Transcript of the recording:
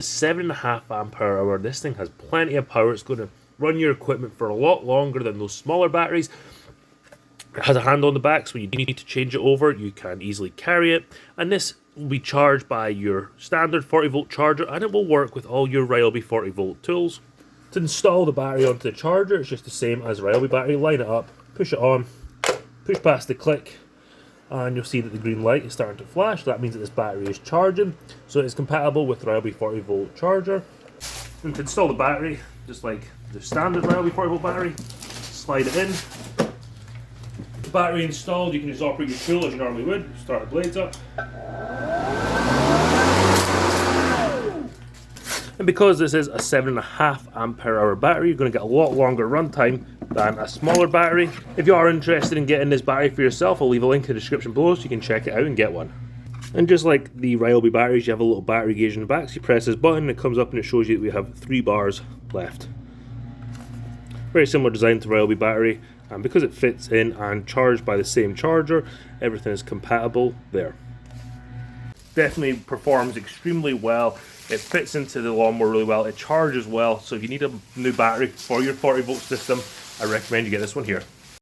7.5 ampere hour. This thing has plenty of power. It's going to run your equipment for a lot longer than those smaller batteries. It has a handle on the back, so when you need to change it over, you can easily carry it. And this will be charged by your standard 40V charger, and it will work with all your Ryobi 40V tools. To install the battery onto the charger, it's just the same as Ryobi battery. Line it up, push it on, push past the click, and you'll see that the green light is starting to flash. That means that this battery is charging, so it's compatible with Ryobi 40V charger. And to install the battery, just like the standard Ryobi 40V battery, slide it in. The battery installed, you can just operate your tool as you normally would. Start the blades up. And because this is a 7.5 ampere hour battery, you're going to get a lot longer runtime than a smaller battery. If you are interested in getting this battery for yourself, I'll leave a link in the description below so you can check it out and get one. And just like the Ryobi batteries, you have a little battery gauge in the back, so you press this button, it comes up and it shows you that we have 3 bars left. Very similar design to Ryobi battery, and because it fits in and charged by the same charger, everything is compatible there. Definitely performs extremely well. It fits into the lawnmower really well. It charges well, so if you need a new battery for your 40V system, I recommend you get this one here.